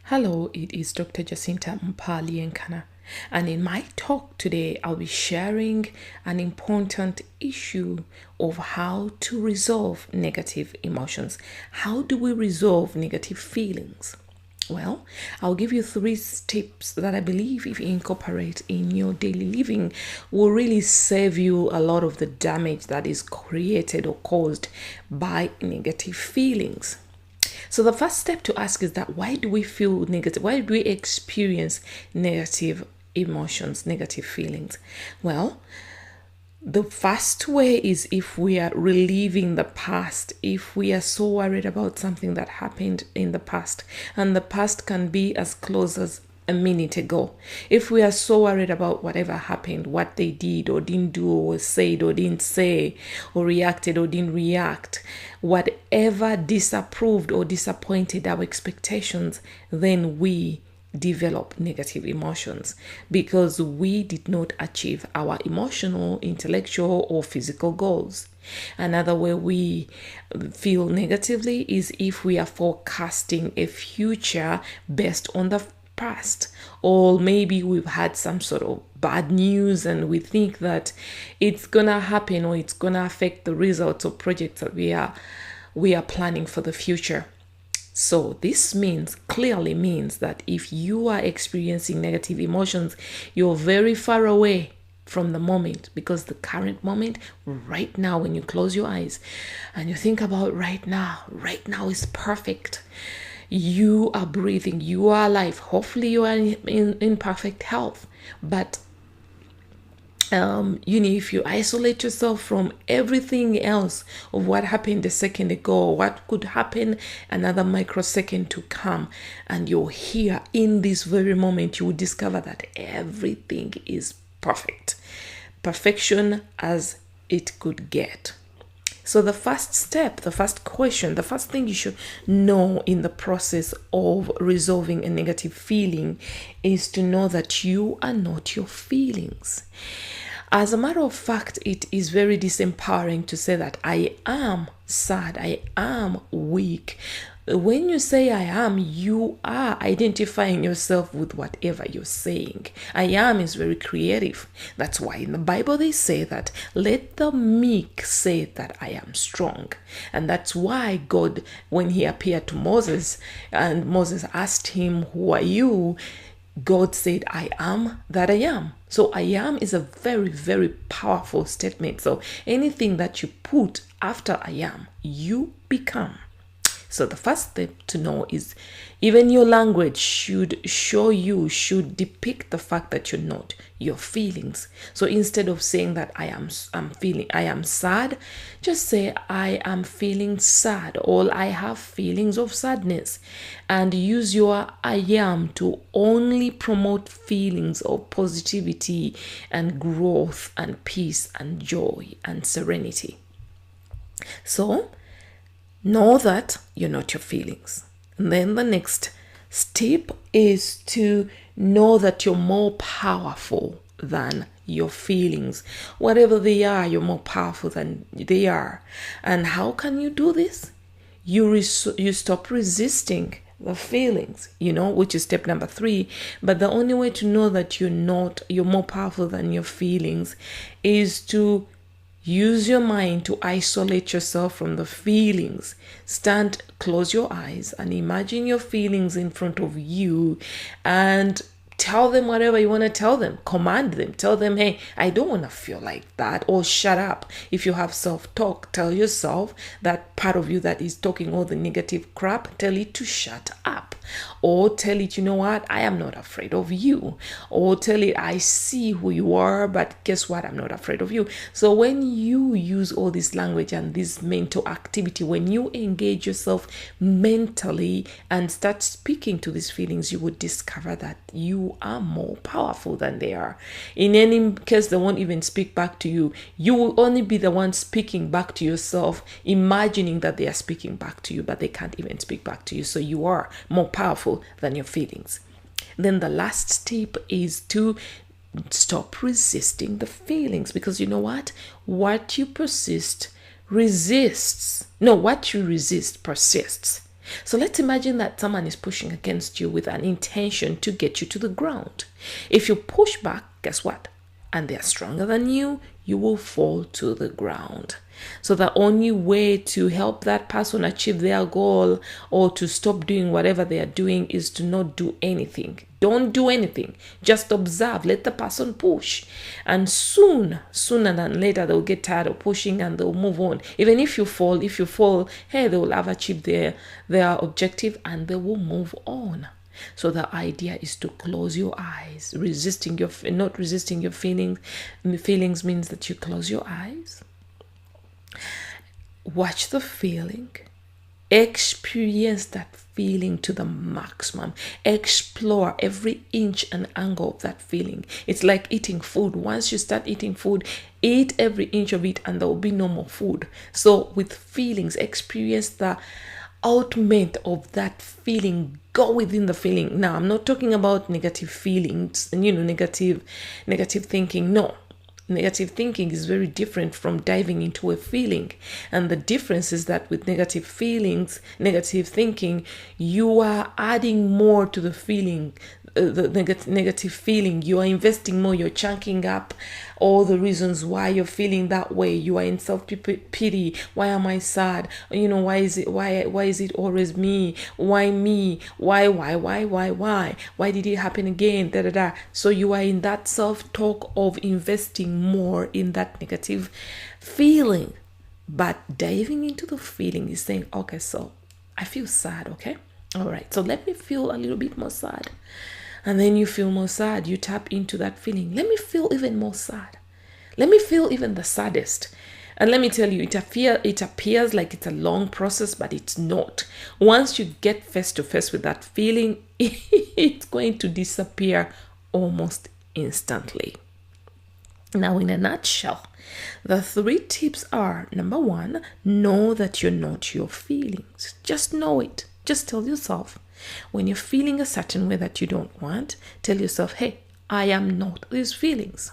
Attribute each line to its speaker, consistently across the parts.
Speaker 1: Hello, it is Dr. Jacinta Mpali Nkana, and in my talk today, I'll be sharing an important issue of how to resolve negative emotions. How do we resolve negative feelings? Well, I'll give you 3 tips that I believe if you incorporate in your daily living will really save you a lot of the damage that is created or caused by negative feelings. So the first step to ask is that why do we feel negative? Why do we experience negative emotions, negative feelings? Well, the first way is if we are reliving the past, if we are so worried about something that happened in the past, and the past can be as close as a minute ago. If we are so worried about whatever happened, what they did or didn't do, or said or didn't say, or reacted or didn't react, whatever disapproved or disappointed our expectations, then we develop negative emotions because we did not achieve our emotional, intellectual, or physical goals. Another way we feel negatively is if we are forecasting a future based on the past, or maybe we've had some sort of bad news and we think that it's gonna happen or it's gonna affect the results of projects that we are planning for the future. So this clearly means that if you are experiencing negative emotions, you're very far away from the moment, because the current moment right now, when you close your eyes and you think about right now is perfect. You are breathing, you are alive. Hopefully you are in perfect health. But if you isolate yourself from everything else of what happened a second ago, what could happen another microsecond to come, and you're here in this very moment, you will discover that everything is perfect. Perfection as it could get. So the first step, the first question, the first thing you should know in the process of resolving a negative feeling is to know that you are not your feelings. As a matter of fact, it is very disempowering to say that I am sad, I am weak. When you say I am, you are identifying yourself with whatever you're saying. I am is very creative. That's why in the Bible they say that let the meek say that I am strong. And that's why God, when he appeared to Moses and Moses asked him, who are you? God said, I am that I am. So I am is a very, very powerful statement. So anything that you put after I am, you become. So the first step to know is even your language should depict the fact that you're not your feelings. So instead of saying that I am sad, just say I am feeling sad, or I have feelings of sadness, and use your I am to only promote feelings of positivity and growth and peace and joy and serenity. So know that you're not your feelings. And then the next step is to know that you're more powerful than your feelings. Whatever they are, you're more powerful than they are. And how can you do this? You stop resisting the feelings, which is step number 3. But the only way to know that you're more powerful than your feelings is to use your mind to isolate yourself from the feelings. Close your eyes and imagine your feelings in front of you and tell them whatever you want to tell them. Command them. Tell them, hey, I don't want to feel like that. Or shut up. If you have self-talk, tell yourself that part of you that is talking all the negative crap, tell it to shut up. Or tell it, you know what, I am not afraid of you. Or tell it, I see who you are, but guess what, I'm not afraid of you. So when you use all this language and this mental activity, when you engage yourself mentally and start speaking to these feelings, you would discover that you are more powerful than they are. In any case, they won't even speak back to you. You will only be the one speaking back to yourself, imagining that they are speaking back to you, but they can't even speak back to you. So you are more powerful than your feelings. Then the last step is to stop resisting the feelings, because you know what you resist persists. So let's imagine that someone is pushing against you with an intention to get you to the ground. If you push back, guess what? And they are stronger than you will fall to the ground. So the only way to help that person achieve their goal or to stop doing whatever they are doing is to not do anything. Don't do anything. Just observe. Let the person push. And sooner than later, they'll get tired of pushing and they'll move on. Even if you fall, hey, they will have achieved their objective and they will move on. So the idea is to close your eyes. Not resisting your feelings. Feelings means that you close your eyes. Watch the feeling. Experience that feeling to the maximum. Explore every inch and angle of that feeling. It's like eating food. Once you start eating food, eat every inch of it and there will be no more food. So with feelings, experience the ultimate of that feeling. Go within the feeling. Now, I'm not talking about negative feelings and negative thinking. No. Negative thinking is very different from diving into a feeling. And the difference is that with negative thinking, you are adding more to the feeling, the negative feeling. You are investing more. You're chunking up all the reasons why you're feeling that way. You are in self-pity. Why am I sad? Why is it always me? Why me? Why? Why did it happen again? So you are in that self-talk of investing more in that negative feeling. But diving into the feeling is saying, okay, so I feel sad, okay? All right, so let me feel a little bit more sad. And then you feel more sad. You tap into that feeling. Let me feel even more sad. Let me feel even the saddest. And let me tell you, it appears like it's a long process, but it's not. Once you get face to face with that feeling, it's going to disappear almost instantly. Now, in a nutshell, the 3 tips are, number 1, know that you're not your feelings. Just know it. Just tell yourself, when you're feeling a certain way that you don't want, tell yourself, hey, I am not these feelings.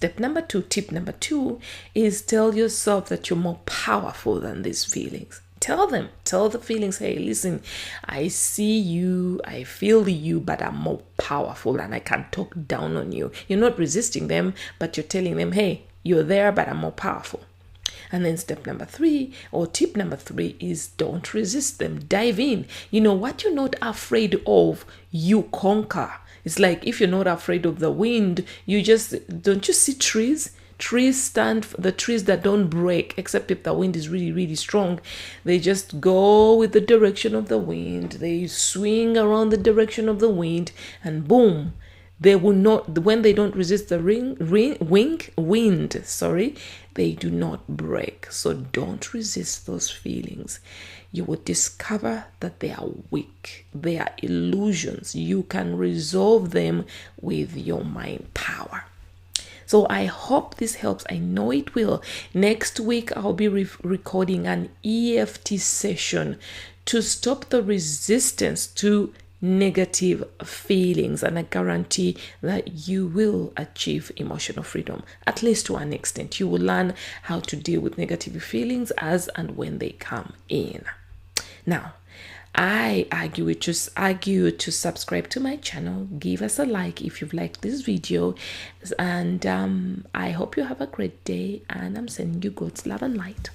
Speaker 1: Tip number 2 is tell yourself that you're more powerful than these feelings. Tell the feelings, hey, listen, I see you, I feel you, but I'm more powerful and I can talk down on you. You're not resisting them, but you're telling them, hey, you're there, but I'm more powerful. And then tip number 3 is don't resist them. Dive in. What you're not afraid of, you conquer. It's like if you're not afraid of the wind, don't you see trees? Trees stand for the trees that don't break, except if the wind is really, really strong. They just go with the direction of the wind. They swing around the direction of the wind and boom. They will not, when they don't resist the wind, they do not break. So don't resist those feelings. You will discover that they are weak. They are illusions. You can resolve them with your mind power. So I hope this helps. I know it will. Next week, I'll be recording an EFT session to stop the resistance to negative feelings, and I guarantee that you will achieve emotional freedom, at least to an extent. You will learn how to deal with negative feelings as and when they come in. Now, I argue to subscribe to my channel. Give us a like if you've liked this video, and I hope you have a great day, and I'm sending you God's love and light.